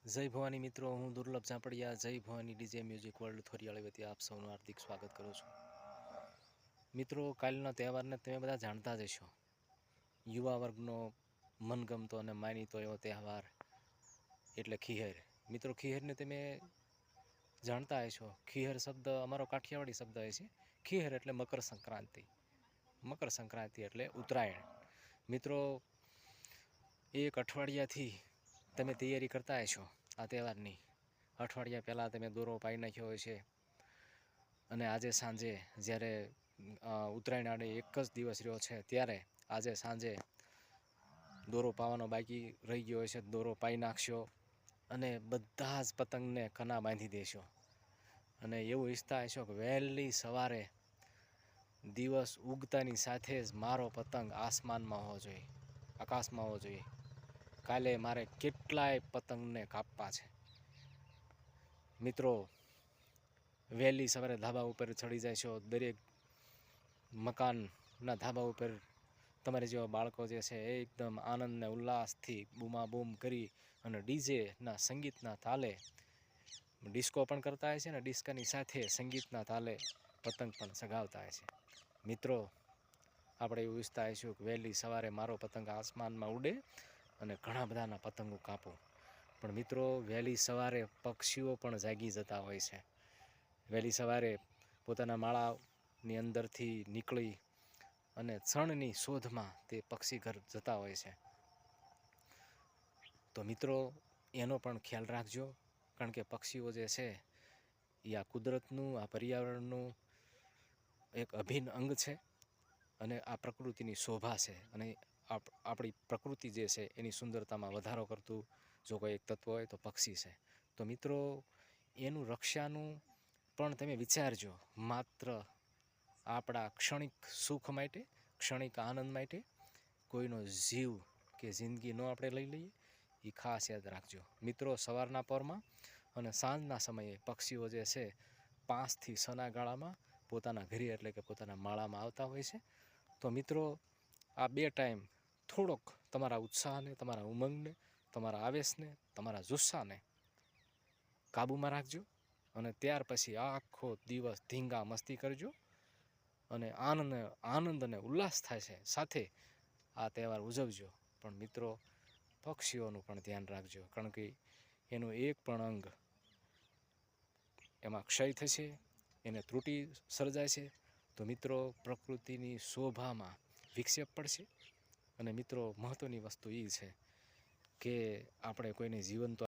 જય ભવાની મિત્રો, હું દુર્લભ ઝાપડિયા જય Bhavani DJ music world Thoriyali વતી આપ સૌનું હાર્દિક સ્વાગત કરું છું. મિત્રો, કાલના તહેવારને તમે બધા જાણતા જ હશો. યુવા વર્ગનો મનગમતો અને માનીતો એવો તહેવાર એટલે ખીહેર. મિત્રો, ખીહેરને તમે જાણતા હશો. ખીહેર શબ્દ અમારો કાઠિયાવાડી શબ્દ છે. ખીહેર એટલે મકર સંક્રાંતિ. મકર સંક્રાંતિ એટલે ઉત્તરાયણ. મિત્રો, એક અઠવાડિયાથી તમે તૈયારી કરતા હશો આ તહેવારની. અઠવાડિયા પહેલાં તમે દોરો પાઈ નાખ્યો હોય છે અને આજે સાંજે જ્યારે ઉત્તરાયણ આડે એક જ દિવસ રહ્યો છે ત્યારે આજે સાંજે દોરો પાવાનો બાકી રહી ગયો હોય છે, દોરો પાઈ નાખશો અને બધા જ પતંગને કના બાંધી દેશો. અને એવું ઈચ્છતા હશો કે વહેલી સવારે દિવસ ઉગતાની સાથે જ મારો પતંગ આસમાનમાં હોવો જોઈએ, આકાશમાં હોવો જોઈએ. કાલે મારે કેટલાય પતંગને કાપવા છે. મિત્રો, વહેલી સવારે ધાબા ઉપર ચડી જાય છો. દરેક મકાનના ધાબા ઉપર તમારે જેવા બાળકો જે છે એ એકદમ આનંદ ને ઉલ્લાસથી બૂમાબૂમ કરી અને ડીજેના સંગીતના તાલે ડિસ્કો પણ કરતા હોય છે ને ડિસ્કાની સાથે સંગીતના તાલે પતંગ પણ ચગાવતા હોય છે. મિત્રો, આપણે એવું ઈચ્છતા હશું કે વહેલી સવારે મારો પતંગ આસમાનમાં ઉડે અને ઘણા બધાના પતંગો કાપો. પણ મિત્રો, વહેલી સવારે પક્ષીઓ પણ જાગી જતા હોય છે. વહેલી સવારે પોતાના માળાની અંદરથી નીકળી અને છણની શોધમાં તે પક્ષી ઘર જતા હોય છે. તો મિત્રો, એનો પણ ખ્યાલ રાખજો, કારણ કે પક્ષીઓ જે છે એ આ કુદરતનું, આ પર્યાવરણનું એક અભિન્ન અંગ છે અને આ પ્રકૃતિની શોભા છે. અને આપણી પ્રકૃતિ જે છે એની સુંદરતામાં વધારો કરતું જો કોઈ એક તત્વ હોય તો પક્ષી છે. તો મિત્રો, એનું રક્ષાનું પણ તમે વિચારજો. માત્ર આપણા ક્ષણિક સુખ માટે, ક્ષણિક આનંદ માટે કોઈનો જીવ કે જિંદગી ન આપણે લઈ લઈએ, એ ખાસ યાદ રાખજો. મિત્રો, સવારના પરમાં અને સાંજના સમયે પક્ષીઓ જે છે 5 થી 6ના ગાળામાં પોતાના ઘરે એટલે કે પોતાના માળામાં આવતા હોય છે. તો મિત્રો, આ 2 ટાઈમ થોડોક તમારા ઉત્સાહને, તમારા ઉમંગને, તમારા આવેશને, તમારા જુસ્સાને કાબૂમાં રાખજો અને ત્યાર પછી આખો દિવસ ધીંગા મસ્તી કરજો અને આનંદ અને ઉલ્લાસ થાય છે સાથે આ તહેવાર ઉજવજો. પણ મિત્રો, પક્ષીઓનું પણ ધ્યાન રાખજો, કારણ કે એનું એક પણ અંગ એમાં ક્ષય થશે, એને ત્રુટિ સર્જાય છે તો મિત્રો પ્રકૃતિની શોભામાં વિક્ષેપ પડશે. અને મિત્રો, મહત્ત્વની વસ્તુ એ છે કે આપણે કોઈને જીવન તો